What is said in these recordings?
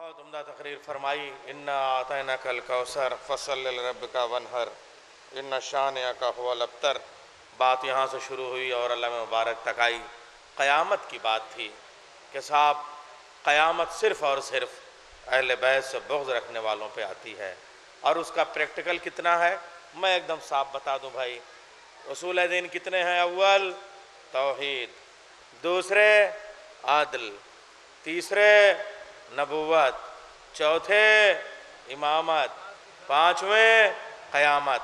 बहुत उम्दा तकरीर फरमाई। इन्ना आतैना कल कौसर फसल रब्बिका वनहर इन्ना शानिअका हुवल अब्तर। बात यहाँ से शुरू हुई और अल्लाह में मुबारक तक आई। क़यामत की बात थी कि साहब क़यामत सिर्फ़ और सिर्फ अहले बैत से बुग़्ज़ रखने वालों पे आती है। और उसका प्रैक्टिकल कितना है मैं एकदम साफ बता दूं भाई। उसूल दीन कितने हैं? अव्वल तौहीद, दूसरे आदल, तीसरे नबूवत, चौथे इमामत, पाँचवें क़यामत।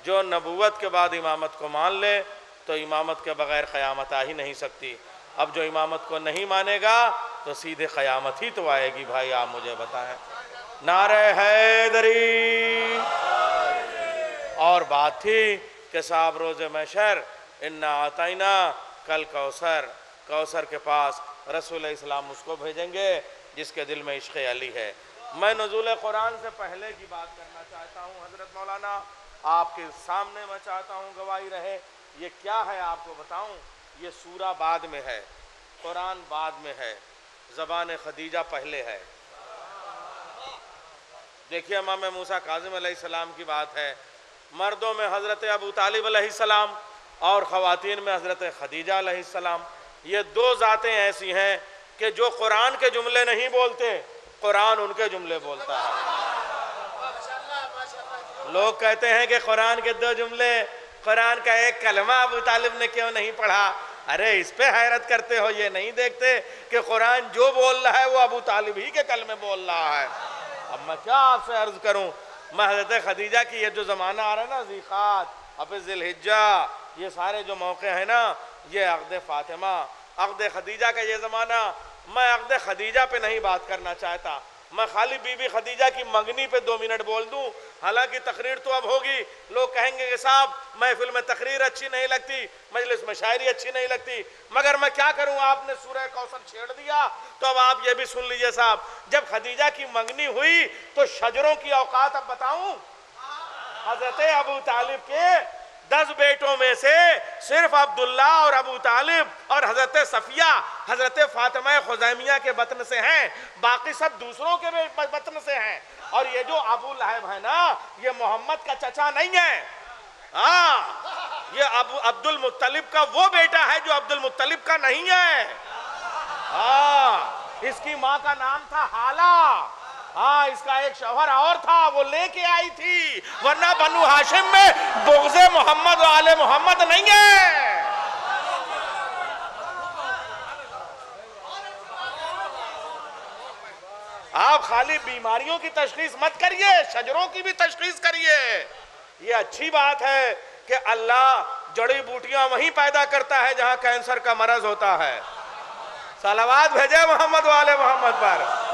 जो नबूवत के बाद इमामत को मान ले तो इमामत के बग़ैर क़यामत आ ही नहीं सकती। अब जो इमामत को नहीं मानेगा तो सीधे क़यामत ही तो आएगी। भाई आप मुझे बताएं। नारे हैदरी। और बात थी कि साहब रोज़े महशर इन्ना आतैना कल कौसर, कौसर के पास रसूल इस्लाम उसको भेजेंगे जिसके दिल में इश्क़ अली है। मैं नुज़ूल कुरान से पहले की बात करना चाहता हूँ। हज़रत मौलाना आपके सामने मैं चाहता हूँ गवाही रहे। ये क्या है आपको बताऊँ। ये सूरा बाद में है, कुरान बाद में है, ज़बान खदीजा पहले है। देखिए इमाम मूसा काज़िम अलैहिस्सलाम की बात है। मर्दों में हज़रत अबू तालिब अलैहिस्सलाम और ख़वातीन में हज़रत खदीजा अलैहिस्सलाम। ये दो ज़ातें ऐसी हैं कि जो कुरान के जुमले नहीं बोलते, कुरान उनके जुमले बोलता है। लोग कहते हैं कि कुरान के दो जुमले, कुरान का एक कलमा अबू तालिब ने क्यों नहीं पढ़ा। अरे इस पे हैरत करते हो, ये नहीं देखते कि कुरान जो बोल रहा है वो अबू तालिब ही के कलमे बोल रहा है। अब मैं क्या आपसे अर्ज़ करूं। मैं हज़रत खदीजा की ये जो ज़माना आ रहा है ना, ज़ीक़ात, हफ़्ज़ ज़िलहिज्जा, ये सारे जो मौके हैं ना, ये अक़द फ़ातिमा, अक़द खदीजा का ये ज़माना। मैं अक़द खदीजा पे नहीं बात करना चाहता। मैं खाली बीबी खदीजा की मंगनी पे 2 मिनट बोल दूं। हालांकि तकरीर तो अब होगी, लोग कहेंगे कि साहब महफिल में तकरीर अच्छी नहीं लगती, मजलिस में शायरी अच्छी नहीं लगती। मगर मैं क्या करूं, आपने सूरह कौसर छेड़ दिया तो अब आप ये भी सुन लीजिए साहब। जब खदीजा की मंगनी हुई तो शजरों की औकात अब बताऊं। हजरत अबू तालिब के 10 बेटों में से सिर्फ अब्दुल्ला और अबू तालिब और हजरत सफिया हजरत फातिमा खुज़ैमिया के बतन से हैं, बाकी सब दूसरों के बतन से हैं। और ये जो अबू लहब है ना, ये मोहम्मद का चचा नहीं है। ये अब्दुल मुत्तलिब का वो बेटा है जो अब्दुल मुत्तलिब का नहीं है। इसकी माँ का नाम था हाला। इसका एक शौहर और था, वो लेके आई थी, वरना बनु हाशिम में बुग़्ज़े मोहम्मद और आले मोहम्मद नहीं है। आप खाली बीमारियों की तशख़ीस मत करिए, शजरों की भी तशख़ीस करिए। ये अच्छी बात है कि अल्लाह जड़ी बूटियां वहीं पैदा करता है जहां कैंसर का मरज होता है। सलावत भेजे मोहम्मद वाले मोहम्मद पर।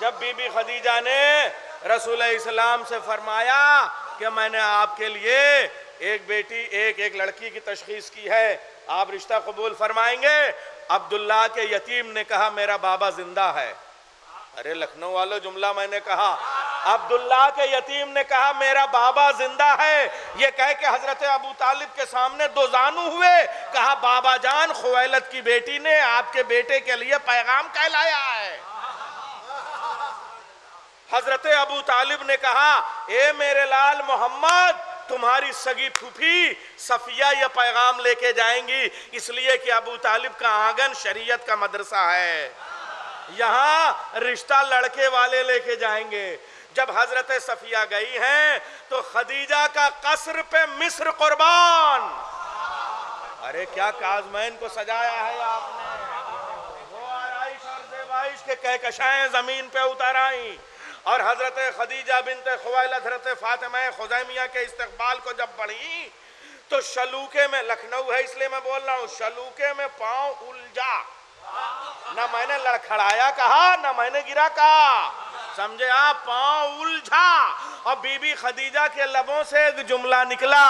जब बीबी खदीजा ने रसूल इस्लाम से फरमाया कि मैंने आपके लिए एक बेटी एक लड़की की तशख़ीस की है, आप रिश्ता कबूल फरमाएंगे। अब्दुल्ला के यतीम ने कहा मेरा बाबा जिंदा है। अरे लखनऊ वालों, जुमला मैंने कहा। अब्दुल्ला के यतीम ने कहा मेरा बाबा जिंदा है। ये कह के हजरत अबू तालिब के सामने 2 जानू हुए। कहा बाबा जान, खुवैलद की बेटी ने आपके बेटे के लिए पैगाम कहलाया है। हजरत अबू तालिब ने कहा ए मेरे लाल मोहम्मद, तुम्हारी सगी फूफी सफिया यह पैगाम लेके जाएंगी, इसलिए कि अबू तालिब का आंगन शरीयत का मदरसा है, यहाँ रिश्ता लड़के वाले लेके जाएंगे। जब हजरत सफिया गई हैं तो खदीजा का कसर पे मिस्र कुर्बान। अरे क्या काज़मैन को सजाया है आपने। वो आराइश और ज़ेबाइश के कहकशाएं जमीन पे उतर आई और हजरत खदीजा बिनते खुवैलद हजरत फातिमा खुज़ैमिया के इस्तकबाल को जब बढ़ी तो शलूके में, लखनऊ है इसलिए मैं बोल रहा हूँ, शलूके में पांव उलझा। ना मैंने लड़खड़ाया कहा, ना मैंने गिरा कहा, समझे आप, पांव उलझा। और बीबी खदीजा के लबों से एक जुमला निकला,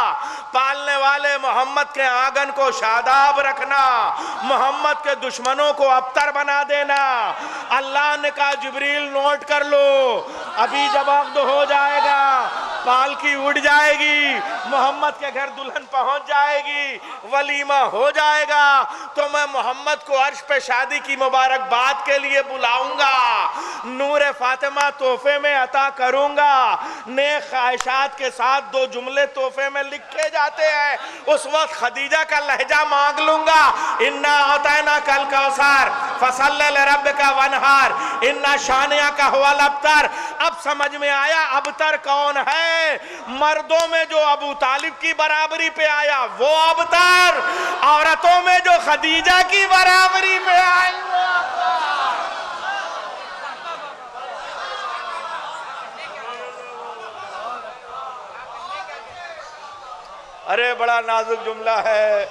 पालने वाले मोहम्मद के आंगन को शादाब रखना, मोहम्मद के दुश्मनों को अबतर बना देना। अल्लाह ने कहा जिब्रील नोट कर लो, अभी जब वक्त हो जाएगा पालकी उड़ जाएगी, मोहम्मद के घर दुल्हन पहुंच जाएगी, वलीमा हो जाएगा, तो मैं मोहम्मद को अर्श पे शादी की मुबारकबाद के लिए बुलाऊंगा, नूर फातिमा तोहफे में अता करूंगा, नेक ख्वाहिशात के साथ 2 जुमले तोहफे में लिखे जाते हैं, उस वक्त खदीजा का लहजा मांग लूंगा, इन्ना अतैना कल कौसर फसल्लि लिरब्बिका वनहार इन्ना शानिया का हुवल अब्तर। अब समझ में आया अबतर कौन है? मर्दों में जो अबू तालिब की बराबरी पे आया वो अबतर, औरतों में जो खदीजा की बराबरी पे आई वो अबतर। अरे बड़ा नाजुक जुमला है,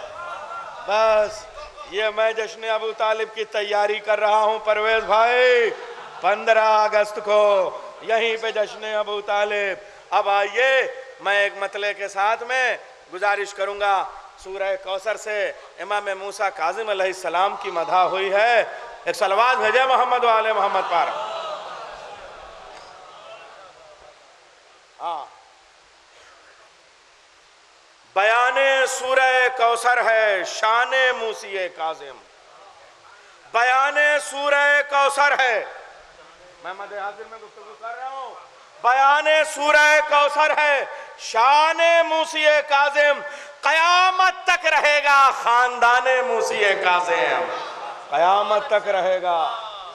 बस ये मैं जश्न अबू तालिब की तैयारी कर रहा हूं परवेज भाई, 15 अगस्त को यहीं पे जश्न अबू तालिब। अब आइए मैं एक मतले के साथ में गुजारिश करूंगा, सूरह कौसर से इमाम मूसा काजिम अलैहिस्सलाम की मदह हुई है, एक सलवात भेजे मोहम्मद वाले मोहम्मद पर। हाँ, बयाने सूरह कौसर है शाने मूसी काजिम, बयाने सूरह कौसर है, मैं मदे हाजिर में गुफ्तगू कर रहा हूं, बयाने सूरह कौसर है शाने मूसी काजिम, कयामत तक रहेगा खानदाने मूसी काजिम, कयामत तक रहेगा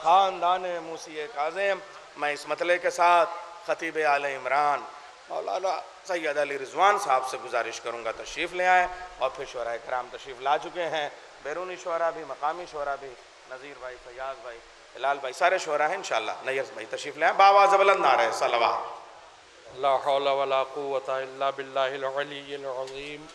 खानदाने मूसी काजिम। मैं इस मतले के साथ खतीब आले इमरान मौलाना सैयद अली रिजवान साहब से गुजारिश करूंगा तशरीफ़ ले आए, और फिर शोरा कराम तशरीफ़ ला चुके हैं, बैरूनी शोरा भी, मकामी शोरा भी, नज़ीर भाई, फयाज भाई, हिलाल भाई, सारे शोरा हैं इंशाअल्लाह। नैयस भाई तशरीफ़ ले आए, बावाज़ बुलंद आ रहे सलवात। ला हौला वला कुव्वता इल्ला बिल्लाहिल अलिय्यिल अज़ीम।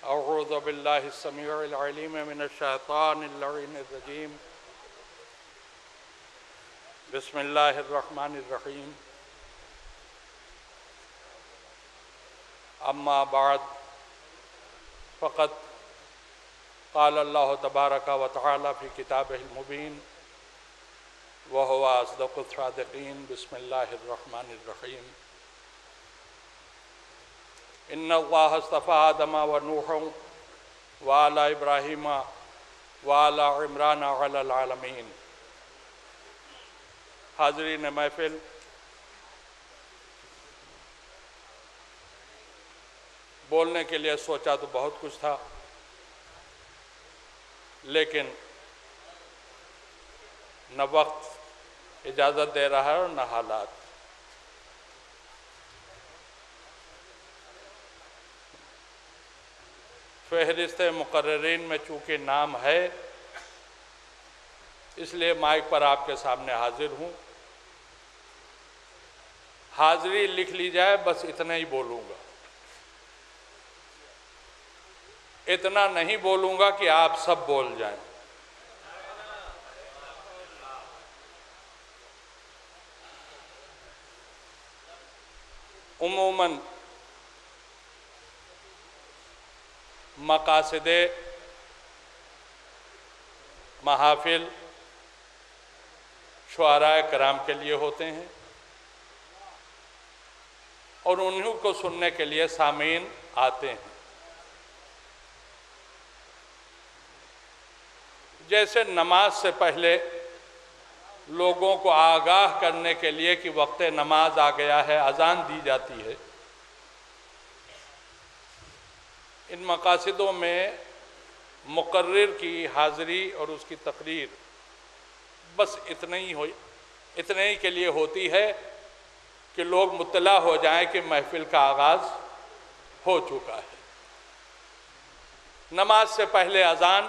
अऊज़ु बिल्लाहि समीउल अलीम मिनश शैतानिर रजीम। बिस्मिल्लाहिर्रहमानिर्रहीम। अम्मा बाद फ़क़त क़ाल अल्लाह तबारक व तआला फ़ी किताबिहिल मुबीन व हुवा अस्दक़ुस सादिक़ीन। बिस्मिल्लाहिर्रहमानिर्रहीम। इन्नल्लाह अस्तफ़ा आदम व नूह व आला इब्राहीम व आला इमरान अलल आलमीन। हाज़रीन महफ़िल, बोलने के लिए सोचा तो बहुत कुछ था, लेकिन न वक्त इजाज़त दे रहा है और न हालात। फ़हरिस्त मुक़र्ररीन में चूँकि नाम है, इसलिए माइक पर आपके सामने हाजिर हूँ। हाज़री लिख ली जाए, बस इतना ही बोलूँगा, इतना नहीं बोलूँगा कि आप सब बोल जाएं। उमूमन मकासदे महाफिल शुआराए कराम के लिए होते हैं और उन्हीं को सुनने के लिए सामीन आते हैं। जैसे नमाज से पहले लोगों को आगाह करने के लिए कि वक्त नमाज आ गया है, अजान दी जाती है, इन मकासदों में मुकर्रिर की हाज़िरी और उसकी तकरीर बस इतने ही के लिए होती है कि लोग मुत्तला हो जाएं कि महफिल का आगाज़ हो चुका है। नमाज से पहले अज़ान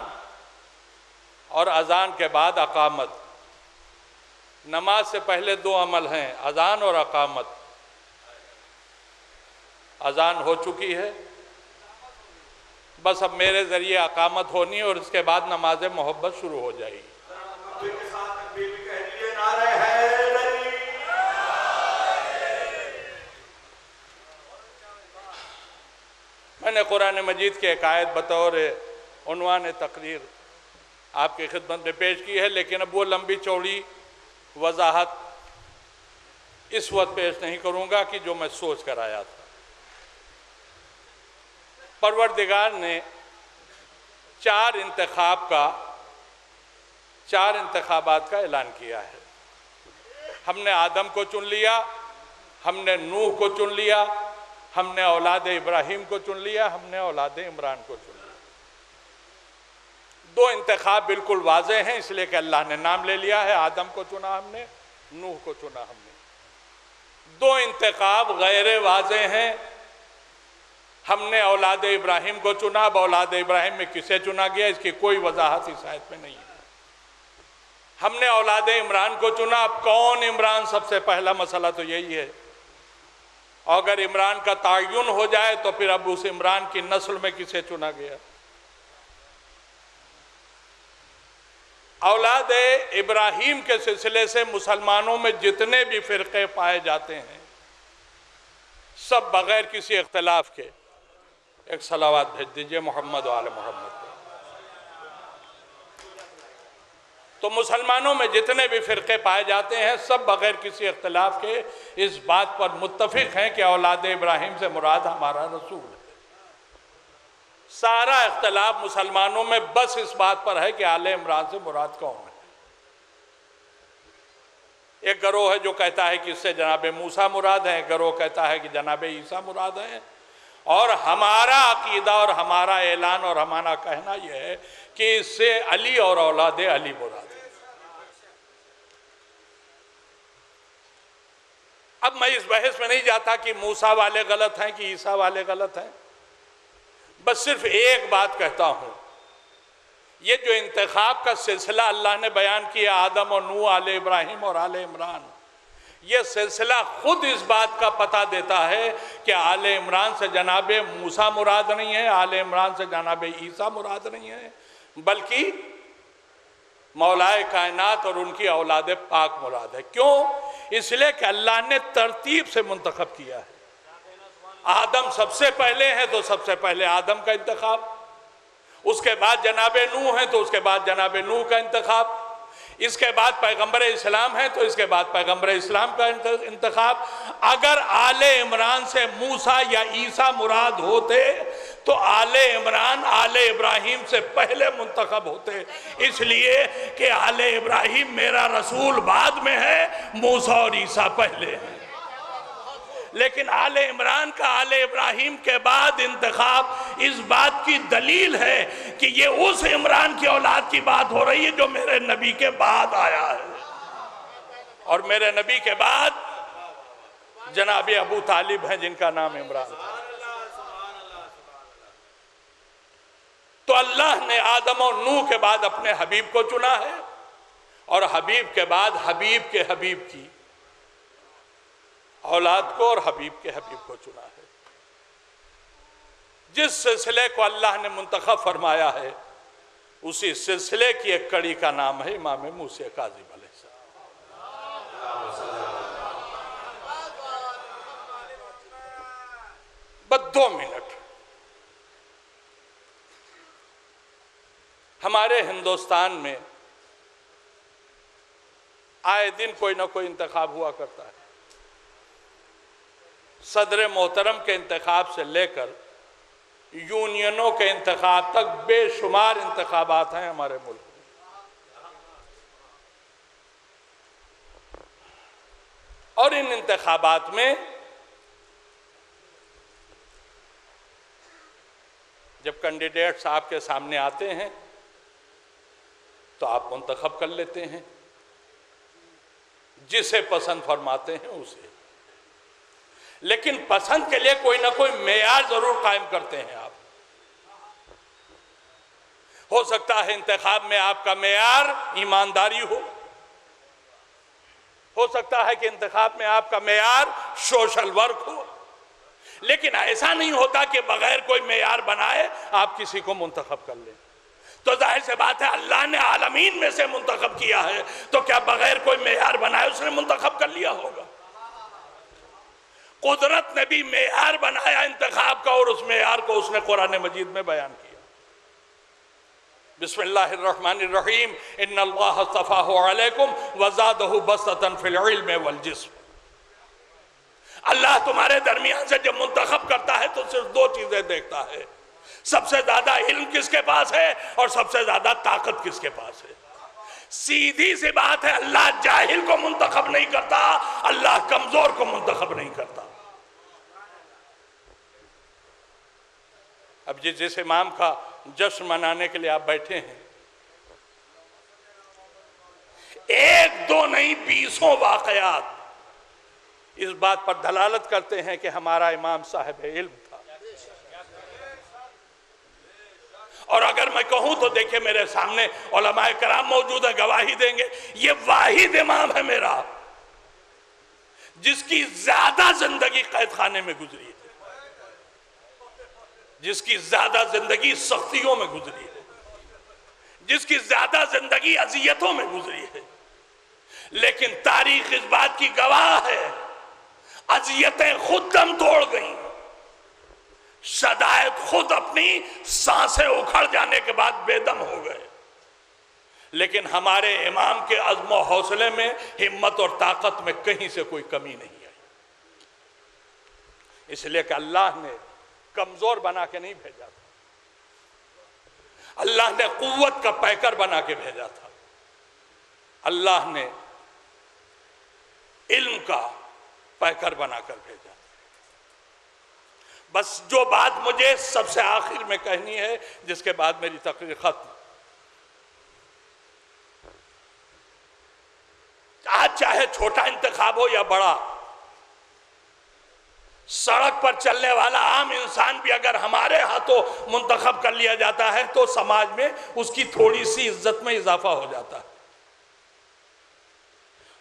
और अज़ान के बाद अकामत। नमाज से पहले 2 अमल हैं, अज़ान और अकामत। अज़ान हो चुकी है, बस अब मेरे ज़रिए अकामत होनी और उसके बाद नमाज मोहब्बत शुरू हो जाएगी। मैंने कुरान मजीद के एक आयत बतौर उन्वान तकरीर आपकी खिदमत में पेश की है, लेकिन अब वो लंबी चौड़ी वजाहत इस वक्त पेश नहीं करूंगा कि जो मैं सोच कर आया था। परवरदिगार ने चार इंतखाबात का ऐलान किया है। हमने आदम को चुन लिया, हमने नूह को चुन लिया, हमने औलाद इब्राहिम को चुन लिया, हमने औलाद इमरान को चुन लिया। दो इंतखाब बिल्कुल वाज़ेह हैं, इसलिए कि अल्लाह ने नाम ले लिया है। आदम को चुना हमने, नूह को चुना हमने। दो इंतखाब गैर वाज़ेह हैं। हमने औलाद इब्राहिम को चुना। अब औलाद इब्राहिम में किसे चुना गया इसकी कोई वजाहत इस आयत में नहीं है। हमने औलाद इमरान को चुना। अब कौन इमरान, सबसे पहला मसला तो यही है। अगर इमरान का तयन हो जाए तो फिर अब उस इमरान की नस्ल में किसे चुना गया। औलाद इब्राहिम के सिलसिले से मुसलमानों में जितने भी फ़िरक़े पाए जाते हैं सब बग़ैर किसी इख्तिलाफ के, एक सलावत भेज दीजिए मोहम्मद वाले मोहम्मद को। तो मुसलमानों में जितने भी फ़िरक़े पाए जाते हैं सब बग़ैर किसी इख्तिलाफ के इस बात पर मुत्तफ़िक़ हैं कि औलाद इब्राहिम से मुराद हमारा रसूल है। सारा इख्तिलाफ मुसलमानों में बस इस बात पर है कि आले इमरान से मुराद कौन है। एक गिरोह है जो कहता है कि इससे जनाब मूसा मुराद है, एक गिरोह कहता है कि जनाब ईसा मुराद है। और हमारा अकीदा और हमारा ऐलान और हमारा कहना यह है कि इससे अली और औलाद अली मुराद है। अब मैं इस बहस में नहीं जाता कि मूसा वाले गलत हैं कि ईसा वाले गलत हैं। बस सिर्फ एक बात कहता हूं, ये जो इंतखाब का सिलसिला अल्लाह ने बयान किया, आदम और नूह, आले इब्राहिम और आले इमरान, ये सिलसिला खुद इस बात का पता देता है कि आले इमरान से जनाब मूसा मुराद नहीं है, आले इमरान से जनाब ईसा मुराद नहीं है, बल्कि मौलाए कायनात और उनकी औलाद पाक मुराद है। क्यों? इसलिए कि अल्लाह ने तरतीब से मुंतखब किया है। आदम सबसे पहले हैं तो सबसे पहले आदम का इंतखाब, उसके बाद जनाब नूह है तो उसके बाद जनाब नूह का इंतखाब, इसके बाद पैगंबर इस्लाम है तो इसके बाद पैगंबर इस्लाम का इंतखाब। अगर आले इमरान से मूसा या ईसा मुराद होते तो आले इमरान आले इब्राहिम से पहले मुंतखब होते, इसलिए कि आले इब्राहिम मेरा रसूल बाद में है, मूसा और ईसा पहले है। लेकिन आले इमरान का आले इब्राहिम के बाद इंतखाब इस बात की दलील है कि ये उस इमरान की औलाद की बात हो रही है जो मेरे नबी के बाद आया है। और मेरे नबी के बाद जनाब अबू तालिब हैं जिनका नाम इमरान था। तो अल्लाह ने आदम और नूह के बाद अपने हबीब को चुना है और हबीब के बाद हबीब के हबीब की औलाद को और हबीब के हबीब को चुना है। जिस सिलसिले को अल्लाह ने मुंतखब फरमाया है उसी सिलसिले की एक कड़ी का नाम है इमाम मूसा काज़िम अलैहिस्सलाम। बस 2 मिनट। हमारे हिंदुस्तान में आए दिन कोई ना कोई इंतखाब हुआ करता है। सदर मोहतरम के इंतखाब से लेकर यूनियनों के इंतखाब तक बेशुमार इंतखाबात हैं हमारे मुल्क में। और इन इंतखाबात में जब कैंडिडेट्स आपके सामने आते हैं तो आप मुंतखब कर लेते हैं, जिसे पसंद फरमाते हैं उसे। लेकिन पसंद के लिए कोई ना कोई मेयार जरूर कायम करते हैं आप। हो सकता है इंतखाब में आपका मेयार ईमानदारी हो सकता है कि इंतखाब में आपका मेयार सोशल वर्क हो, लेकिन ऐसा नहीं होता कि बगैर कोई मेयार बनाए आप किसी को मुंतखब कर लें। तो जाहिर से बात है अल्लाह ने आलमीन में से मुंतखब किया है, तो क्या बगैर कोई मेयार बनाए उसने मुंतखब कर लिया होगा? कुदरत ने भी मेयार बनाया इंतखाब का और उस मेयार को उसने कुरान मजीद में बयान किया। बिस्मिल्लाहिर्रहमानिर्रहीम, इन्नल्लाह अस्तफ़ाहु अलैकुम वज़ादहु बसतन फिल इल्म वल जिस्म। अल्लाह तुम्हारे दरमियान से जब मुंतखब करता है तो सिर्फ दो चीजें देखता है, सबसे ज्यादा इल्म किसके पास है और सबसे ज्यादा ताकत किसके पास है। सीधी सी बात है, अल्लाह जाहिल को मुंतखब नहीं करता, अल्लाह कमजोर को मुंतखब नहीं करता। अब जिस इमाम का जश्न मनाने के लिए आप बैठे हैं, एक दो नहीं 20 वाकयात इस बात पर दलालत करते हैं कि हमारा इमाम साहिब इल्म था। और अगर मैं कहूं तो देखिए मेरे सामने उलमाए कराम मौजूद है, गवाही देंगे, ये वाहिद इमाम है मेरा जिसकी ज्यादा जिंदगी कैद खाने में गुजरी है, जिसकी ज्यादा जिंदगी सख्तियों में गुजरी है, जिसकी ज्यादा जिंदगी अजियतों में गुजरी है। लेकिन तारीख इस बात की गवाह है, अजियतें खुद दम तोड़ गई, शदायत खुद अपनी सांसें उखड़ जाने के बाद बेदम हो गए। लेकिन हमारे इमाम के अज़्म और हौसले में, हिम्मत और ताकत में कहीं से कोई कमी नहीं आई। इसलिए कि अल्लाह ने कमजोर बना के नहीं भेजा था, अल्लाह ने कुव्वत का पैकर बना के भेजा था, अल्लाह ने इल्म का पैकर बनाकर भेजा। बस जो बात मुझे सबसे आखिर में कहनी है, जिसके बाद मेरी तकरीर खत्म। आज चाहे छोटा इंतखाब हो या बड़ा, सड़क पर चलने वाला आम इंसान भी अगर हमारे हाथों मुंतखब कर लिया जाता है तो समाज में उसकी थोड़ी सी इज्जत में इजाफा हो जाता है।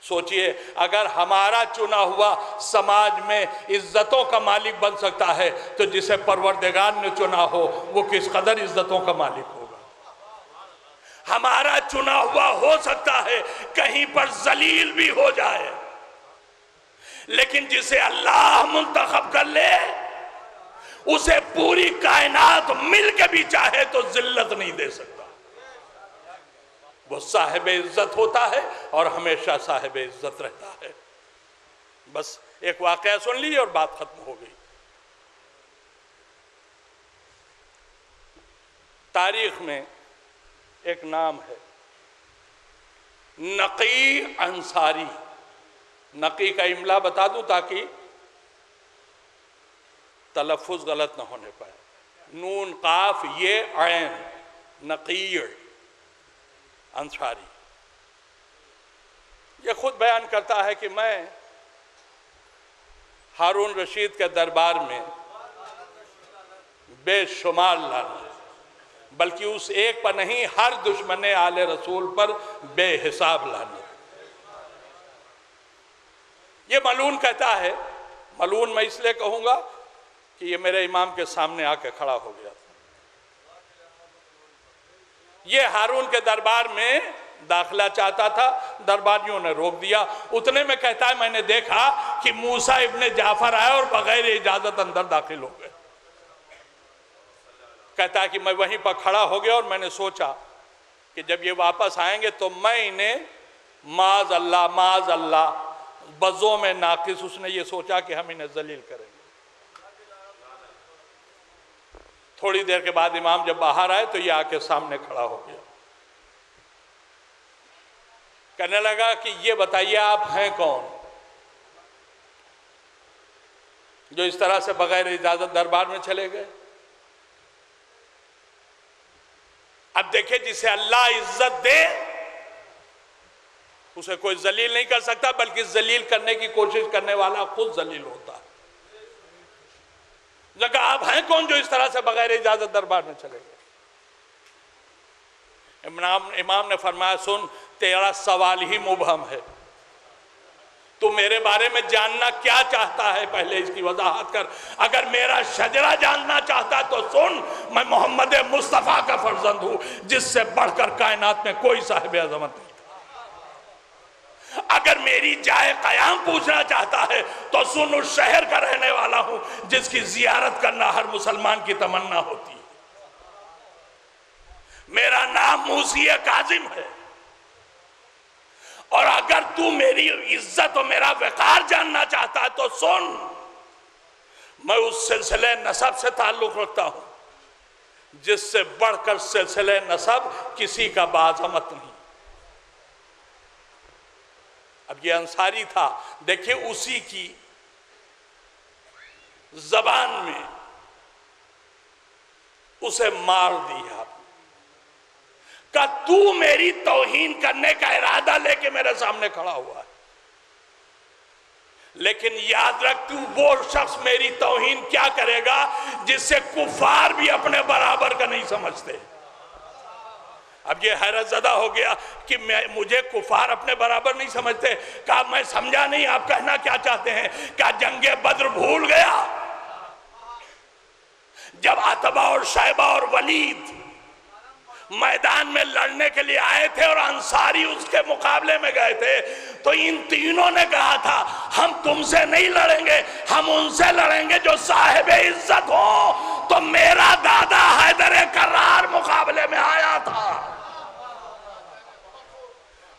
सोचिए, अगर हमारा चुना हुआ समाज में इज्जतों का मालिक बन सकता है तो जिसे परवरदिगार ने चुना हो वो किस कदर इज्जतों का मालिक होगा। हमारा चुना हुआ हो सकता है कहीं पर जलील भी हो जाए, लेकिन जिसे अल्लाह मुंतखब कर ले उसे पूरी कायनात मिल के भी चाहे तो जिल्लत नहीं दे सकता। वो साहिब इज्जत होता है और हमेशा साहिब इज्जत रहता है। बस एक वाकया सुन ली और बात खत्म हो गई। तारीख में एक नाम है नकी अंसारी। नकी का इमला बता दूं ताकि तलफ़ुज़ गलत ना होने पाए। नून काफ ये ऐन, नकी अंसारी। ये खुद बयान करता है कि मैं हारून रशीद के दरबार में बेशुमार लाना, बल्कि उस एक पर नहीं हर दुश्मन आले रसूल पर बेहिसाब लाना। ये मलून कहता है, मलून मैं इसलिए कहूंगा कि ये मेरे इमाम के सामने आके खड़ा हो गया था। ये हारून के दरबार में दाखिला चाहता था, दरबारियों ने रोक दिया। उतने में कहता है मैंने देखा कि मूसा इब्ने जाफर आए और बगैर इजाजत अंदर दाखिल हो गए। कहता है कि मैं वहीं पर खड़ा हो गया और मैंने सोचा कि जब ये वापस आएंगे तो मैं इन्हें माज अल्लाह बज़ों में नाकिस, उसने ये सोचा कि हम इन्हें जलील करेंगे। थोड़ी देर के बाद इमाम जब बाहर आए तो ये आके सामने खड़ा हो गया। कहने लगा कि ये बताइए आप हैं कौन जो इस तरह से बगैर इजाजत दरबार में चले गए। अब देखिए, जिसे अल्लाह इज्जत दे उसे कोई जलील नहीं कर सकता, बल्कि जलील करने की कोशिश करने वाला खुद जलील होता है। जगह आप हैं कौन जो इस तरह से बगैर इजाजत दरबार में चले गए। इमाम ने फरमाया, सुन, तेरा सवाल ही मुबहम है, तू मेरे बारे में जानना क्या चाहता है, पहले इसकी वजाहत कर। अगर मेरा शजरा जानना चाहता तो सुन, मैं मोहम्मद मुस्तफ़ा का फर्जंद हूं, जिससे बढ़कर कायनात में कोई साहिब अज़मत नहीं। अगर मेरी जाए कयाम पूछना चाहता है तो सुन, उस शहर का रहने वाला हूं जिसकी जियारत करना हर मुसलमान की तमन्ना होती है। मेरा नाम मूसी काजिम है और अगर तू मेरी इज्जत और मेरा वकार जानना चाहता है तो सुन, मैं उस सिलसिले नसब से ताल्लुक रखता हूं जिससे बढ़कर सिलसिले नसब किसी का बाज़मत नहीं। अब ये अंसारी था, देखिए उसी की जबान में उसे मार दिया। का तू मेरी तौहीन करने का इरादा लेके मेरे सामने खड़ा हुआ है, लेकिन याद रख तू वो शख्स मेरी तौहीन क्या करेगा जिससे कुफार भी अपने बराबर का नहीं समझते। अब ये हैरत ज़दा हो गया कि मुझे कुफार अपने बराबर नहीं समझते। कहा मैं समझा नहीं आप कहना क्या चाहते हैं। क्या जंगे बद्र भूल गया जब अतबा और शैबा और वलीद मैदान में लड़ने के लिए आए थे और अंसारी उसके मुकाबले में गए थे, तो इन तीनों ने कहा था हम तुमसे नहीं लड़ेंगे, हम उनसे लड़ेंगे जो साहिब इज्जत हो। तो मेरा दादा हैदर करार मुकाबले में आया था।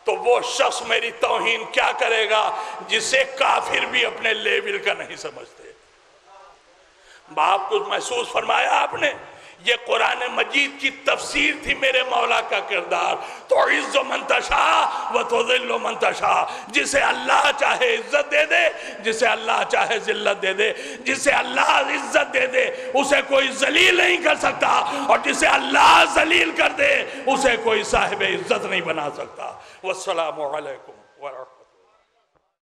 तो वो शख्स मेरी तौहीन क्या करेगा जिसे काफिर भी अपने लेवल का नहीं समझते। बाप कुछ महसूस फरमाया आपने, ये कुरान मजीद की तफसीर थी मेरे मौला का किरदार। तो इज्जो मंतशा व तुज़िल्लु मंतशा, जिसे अल्लाह चाहे इज्जत दे दे, जिसे अल्लाह चाहे जिल्लत दे दे। जिसे अल्लाह इज्जत दे दे उसे कोई जलील नहीं कर सकता, और जिसे अल्लाह जलील कर दे उसे कोई साहिब इज्जत नहीं बना सकता। वस्सलामु अलैकुम व